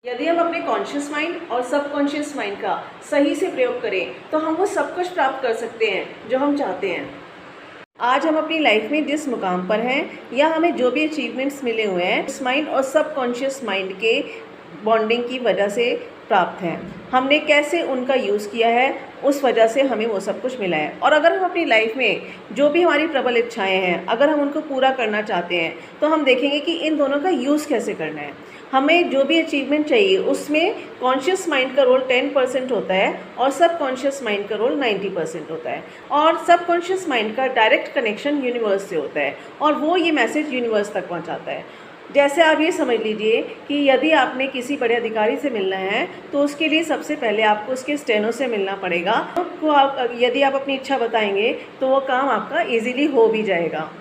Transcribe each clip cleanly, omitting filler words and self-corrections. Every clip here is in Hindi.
यदि हम अपने कॉन्शियस माइंड और सबकॉन्शियस माइंड का सही से प्रयोग करें तो हम वो सब कुछ प्राप्त कर सकते हैं जो हम चाहते हैं। आज हम अपनी लाइफ में जिस मुकाम पर हैं या हमें जो भी अचीवमेंट्स मिले हुए हैं इस माइंड और सबकॉन्शियस माइंड के बॉन्डिंग की वजह से प्राप्त हैं। हमने कैसे उनका यूज़ किया है उस वजह से हमें वो सब कुछ मिला है। और अगर हम अपनी लाइफ में जो भी हमारी प्रबल इच्छाएं हैं अगर हम उनको पूरा करना चाहते हैं तो हम देखेंगे कि इन दोनों का यूज़ कैसे करना है। हमें जो भी अचीवमेंट चाहिए उसमें कॉन्शियस माइंड का रोल 10% होता है और सबकॉन्शियस माइंड का रोल 90% होता है। और सबकॉन्शियस माइंड का डायरेक्ट कनेक्शन यूनिवर्स से होता है और वो ये मैसेज यूनिवर्स तक पहुंचाता है। जैसे आप ये समझ लीजिए कि यदि आपने किसी बड़े अधिकारी से मिलना है तो उसके लिए सबसे पहले आपको उसके स्टेनो से मिलना पड़ेगा। तो यदि आप अपनी इच्छा बताएंगे तो वो काम आपका इजीली हो भी जाएगा।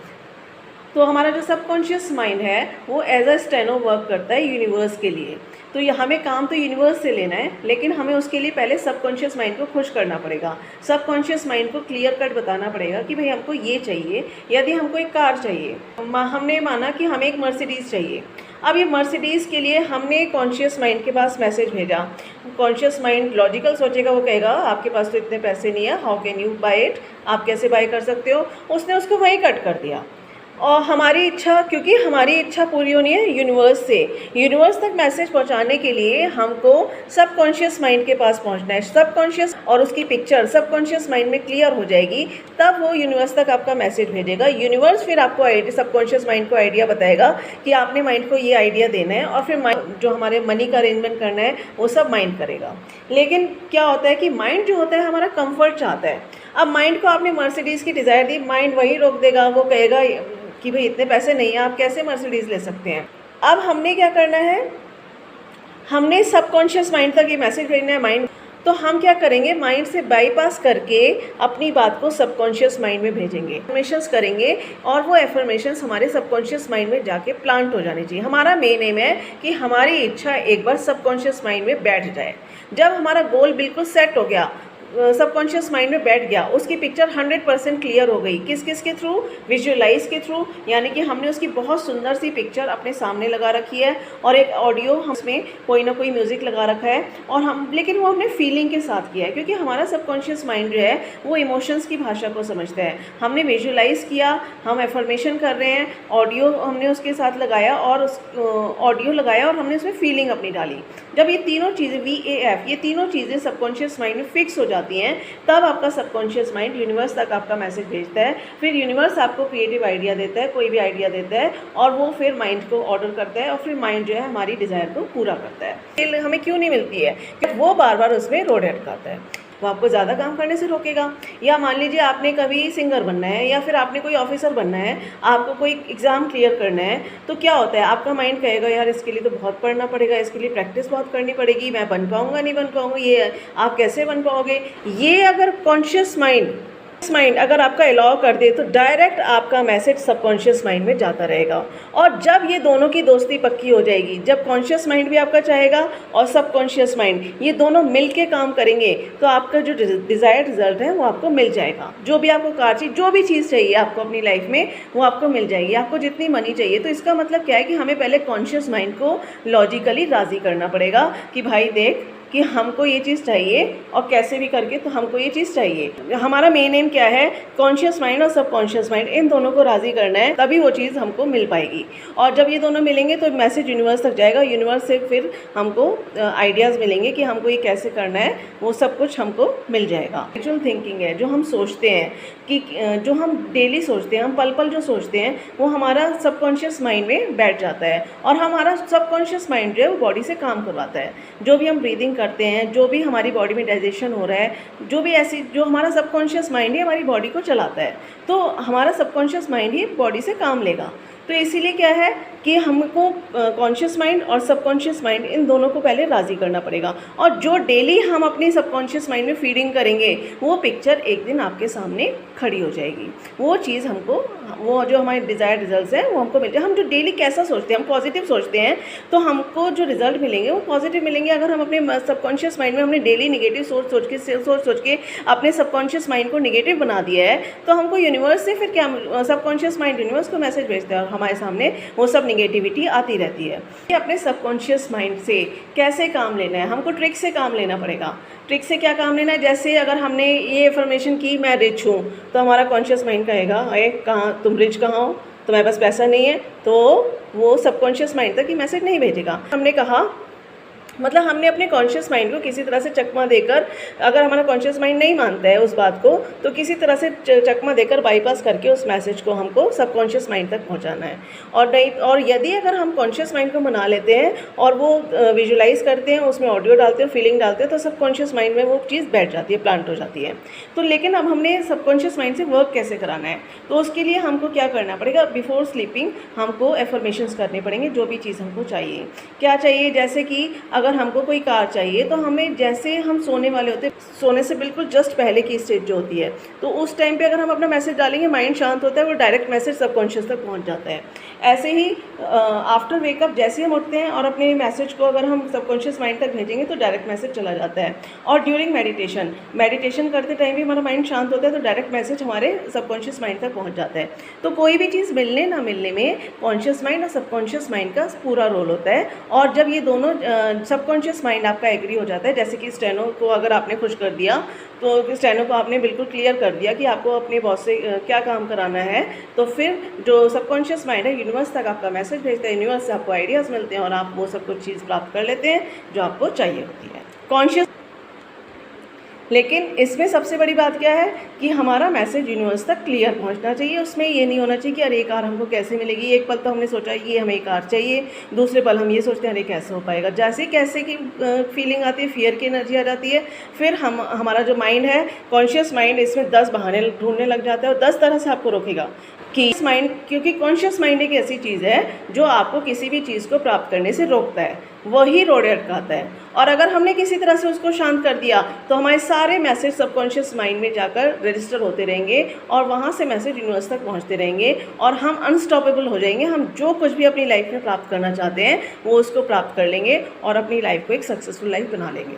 तो हमारा जो सबकॉन्शियस माइंड है वो एज अ स्टेनो वर्क करता है यूनिवर्स के लिए। तो ये हमें काम तो यूनिवर्स से लेना है लेकिन हमें उसके लिए पहले सबकॉन्शियस माइंड को खुश करना पड़ेगा। सबकॉन्शियस माइंड को क्लियर कट बताना पड़ेगा कि भाई हमको ये चाहिए। यदि हमको एक कार चाहिए, हमने माना कि हमें एक मर्सिडीज़ चाहिए। अब ये मर्सिडीज़ के लिए हमने कॉन्शियस माइंड के पास मैसेज भेजा। कॉन्शियस माइंड लॉजिकल सोचेगा, वो कहेगा आपके पास तो इतने पैसे नहीं है, how can you buy it, आप कैसे बाय कर सकते हो। उसने उसको वहीं कट कर दिया। और हमारी इच्छा, क्योंकि हमारी इच्छा पूरी होनी है यूनिवर्स से, यूनिवर्स तक मैसेज पहुंचाने के लिए हमको सबकॉन्शियस माइंड के पास पहुंचना है। सबकॉन्शियस और उसकी पिक्चर सबकॉन्शियस माइंड में क्लियर हो जाएगी तब वो यूनिवर्स तक आपका मैसेज भेजेगा। यूनिवर्स फिर आपको सबकॉन्शियस माइंड को आइडिया बताएगा कि आपने माइंड को ये आइडिया देना है और फिर माइंड जो हमारे मनी का अरेंजमेंट करना है वो सब माइंड करेगा। लेकिन क्या होता है कि माइंड जो होता है हमारा कंफर्ट चाहता है। अब माइंड को आपने मर्सिडीज़ की डिज़ायर दी, माइंड वहीं रोक देगा, वो कहेगा कि भाई इतने पैसे नहीं हैं, आप कैसे मर्सिडीज़ ले सकते हैं। अब हमने क्या करना है, हमने सबकॉन्शियस माइंड तक ये मैसेज भेजना है माइंड। तो हम क्या करेंगे, माइंड से बाईपास करके अपनी बात को सबकॉन्शियस माइंड में भेजेंगे, एफर्मेशंस करेंगे और वो एफर्मेशंस हमारे सबकॉन्शियस माइंड में जाके प्लांट हो जानी चाहिए। हमारा मेन एम है कि हमारी इच्छा एक बार सबकॉन्शियस माइंड में बैठ जाए। जब हमारा गोल बिल्कुल सेट हो गया, सबकॉन्शियस माइंड में बैठ गया, उसकी पिक्चर 100% क्लियर हो गई। किस किस के थ्रू, विजुअलाइज के थ्रू, यानी कि हमने उसकी बहुत सुंदर सी पिक्चर अपने सामने लगा रखी है और एक ऑडियो उसमें कोई ना कोई म्यूज़िक लगा रखा है और हम, लेकिन वो हमने फीलिंग के साथ किया है क्योंकि हमारा सबकॉन्शियस माइंड जो है वो इमोशंस की भाषा को समझता है। हमने विजुअलाइज किया, हम एफर्मेशन कर रहे हैं, ऑडियो हमने उसके साथ लगाया और ऑडियो लगाया और हमने उसमें फीलिंग अपनी डाली। जब ये तीनों चीज़ें VAF, ये तीनों चीज़ें सबकॉन्शियस माइंड में फिक्स हो जाती हैं तब आपका सबकॉन्शियस माइंड यूनिवर्स तक आपका मैसेज भेजता है। फिर यूनिवर्स आपको क्रिएटिव आइडिया देता है, कोई भी आइडिया देता है और वो फिर माइंड को ऑर्डर करता है और फिर माइंड जो है हमारी डिज़ायर को पूरा करता है। हमें क्यों नहीं मिलती है कि वो बार बार उसमें रोड अटकाता है, वो आपको ज़्यादा काम करने से रोकेगा। या मान लीजिए आपने कभी सिंगर बनना है या फिर आपने कोई ऑफिसर बनना है, आपको कोई एग्ज़ाम क्लियर करना है, तो क्या होता है आपका माइंड कहेगा यार इसके लिए तो बहुत पढ़ना पड़ेगा, इसके लिए प्रैक्टिस बहुत करनी पड़ेगी, मैं बन पाऊँगा नहीं बन पाऊँगा, ये आप कैसे बन पाओगे। ये अगर कॉन्शियस माइंड अगर आपका अलाउ कर दे तो डायरेक्ट आपका मैसेज सबकॉन्शियस माइंड में जाता रहेगा। और जब ये दोनों की दोस्ती पक्की हो जाएगी, जब कॉन्शियस माइंड भी आपका चाहेगा और सबकॉन्शियस माइंड ये दोनों मिलके काम करेंगे तो आपका जो डिज़ायर्ड रिजल्ट है वो आपको मिल जाएगा। जो भी आपको कार चाहिए, जो भी चीज़ चाहिए आपको अपनी लाइफ में वो आपको मिल जाएगी। आपको जितनी मनी चाहिए, तो इसका मतलब क्या है कि हमें पहले कॉन्शियस माइंड को लॉजिकली राज़ी करना पड़ेगा कि भाई देख कि हमको ये चीज़ चाहिए और कैसे भी करके तो हमको ये चीज़ चाहिए। हमारा मेन एम क्या है, कॉन्शियस माइंड और सबकॉन्शियस माइंड इन दोनों को राज़ी करना है, तभी वो चीज़ हमको मिल पाएगी। और जब ये दोनों मिलेंगे तो मैसेज यूनिवर्स तक जाएगा, यूनिवर्स से फिर हमको आइडियाज़ मिलेंगे कि हमको ये कैसे करना है, वो सब कुछ हमको मिल जाएगा। एक्चुअल थिंकिंग है जो हम सोचते हैं कि जो हम डेली सोचते हैं, हम पल पल जो सोचते हैं वो हमारा सबकॉन्शियस माइंड में बैठ जाता है और हमारा सबकॉन्शियस माइंड जो है वो बॉडी से काम करवाता है। जो भी हम ब्रीदिंग करते हैं, जो भी हमारी बॉडी में डाइजेशन हो रहा है, जो भी ऐसी, जो हमारा सबकॉन्शियस माइंड ही हमारी बॉडी को चलाता है, तो हमारा सबकॉन्शियस माइंड ही बॉडी से काम लेगा। तो इसीलिए क्या है कि हमको कॉन्शियस माइंड और सबकॉन्शियस माइंड इन दोनों को पहले राज़ी करना पड़ेगा। और जो डेली हम अपनी सबकॉन्शियस माइंड में फीडिंग करेंगे वो पिक्चर एक दिन आपके सामने खड़ी हो जाएगी। वो चीज़ हमको, वो जो हमारे डिज़ायर्ड रिजल्ट्स हैं वो हमको मिल जाए। हम जो डेली कैसा सोचते हैं, हम पॉजिटिव सोचते हैं तो हमको जो रिजल्ट मिलेंगे वो पॉजिटिव मिलेंगे। अगर हम अपने सबकॉन्शियस माइंड में हमने डेली नेगेटिव सोच के अपने सबकॉन्शियस माइंड को नेगेटिव बना दिया है तो हमको यूनिवर्स से फिर क्या, सबकॉन्शियस माइंड यूनिवर्स को मैसेज भेजता है और हमारे सामने वो सब निगेटिविटी आती रहती है। कि अपने सबकॉन्शियस माइंड से कैसे काम लेना है, हमको ट्रिक से काम लेना पड़ेगा। ट्रिक से क्या काम लेना है, जैसे अगर हमने ये इन्फॉर्मेशन की मैं रिच हूँ, तो हमारा कॉन्शियस माइंड कहेगा अरे कहाँ तुम रिच कहाँ हो, तुम्हारे पास पैसा नहीं है, तो वो सबकॉन्शियस माइंड तक ये मैसेज नहीं भेजेगा। हमने कहा मतलब हमने अपने कॉन्शियस माइंड को किसी तरह से चकमा देकर, अगर हमारा कॉन्शियस माइंड नहीं मानता है उस बात को, तो किसी तरह से चकमा देकर बाईपास करके उस मैसेज को हमको सबकॉन्शियस माइंड तक पहुंचाना है। और नहीं, और यदि अगर हम कॉन्शियस माइंड को मना लेते हैं और वो विजुलाइज करते हैं, उसमें ऑडियो डालते हैं, फीलिंग डालते हैं, तो सबकॉन्शियस माइंड में वो चीज़ बैठ जाती है, प्लांट हो जाती है। तो लेकिन अब हमने सबकॉन्शियस माइंड से वर्क कैसे कराना है, तो उसके लिए हमको क्या करना पड़ेगा, बिफोर स्लीपिंग हमको एफर्मेशंस करने पड़ेंगे। जो भी चीज़ हमको चाहिए, क्या चाहिए, जैसे कि अगर हमको कोई कार चाहिए, तो हमें जैसे हम सोने वाले होते हैं, सोने से बिल्कुल जस्ट पहले की स्टेज जो होती है, तो उस टाइम पे अगर हम अपना मैसेज डालेंगे, माइंड शांत होता है, वो डायरेक्ट मैसेज सबकॉन्शियस तक पहुंच जाता है। ऐसे ही आफ्टर वेकअप जैसे हम उठते हैं और अपने मैसेज को अगर हम सबकॉन्शियस माइंड तक भेजेंगे, तो डायरेक्ट मैसेज चला जाता है। और ड्यूरिंग मेडिटेशन करते टाइम भी हमारा माइंड शांत होता है, तो डायरेक्ट मैसेज हमारे सबकॉन्शियस माइंड तक पहुँच जाता है। तो कोई भी चीज़ मिलने ना मिलने में कॉन्शियस माइंड और सबकॉन्शियस माइंड का पूरा रोल होता है। और जब ये दोनों सबकॉन्शियस माइंड आपका एग्री हो जाता है, जैसे कि स्टेनो को अगर आपने खुश कर दिया, तो स्टेनो को आपने बिल्कुल क्लियर कर दिया कि आपको अपने बॉस से क्या काम कराना है, तो फिर जो सबकॉन्शियस माइंड है यूनिवर्स तक आपका मैसेज भेजता है, यूनिवर्स से आपको आइडियाज़ मिलते हैं और आप वो सब कुछ चीज़ प्राप्त कर लेते हैं जो आपको चाहिए होती है कॉन्शियस। लेकिन इसमें सबसे बड़ी बात क्या है कि हमारा मैसेज यूनिवर्स तक क्लियर पहुंचना चाहिए। उसमें ये नहीं होना चाहिए कि अरे कार हमको कैसे मिलेगी, एक पल तो हमने सोचा ये हमें कार चाहिए, दूसरे पल हम ये सोचते हैं अरे कैसे हो पाएगा। जैसे कैसे की फीलिंग आती है, फियर की एनर्जी आ जाती है, फिर हमारा जो माइंड है, कॉन्शियस माइंड, इसमें 10 बहाने ढूंढने लग जाता है और 10 तरह से आपको रोकेगा कि इस माइंड, क्योंकि कॉन्शियस माइंड एक ऐसी चीज़ है जो आपको किसी भी चीज़ को प्राप्त करने से रोकता है, वही रोड़े अटकाता है। और अगर हमने किसी तरह से उसको शांत कर दिया, तो हमारे सारे मैसेज सबकॉन्शियस माइंड में जाकर रजिस्टर होते रहेंगे और वहाँ से मैसेज यूनिवर्स तक पहुँचते रहेंगे और हम अनस्टॉपेबल हो जाएंगे। हम जो कुछ भी अपनी लाइफ में प्राप्त करना चाहते हैं वो उसको प्राप्त कर लेंगे और अपनी लाइफ को एक सक्सेसफुल लाइफ बना लेंगे।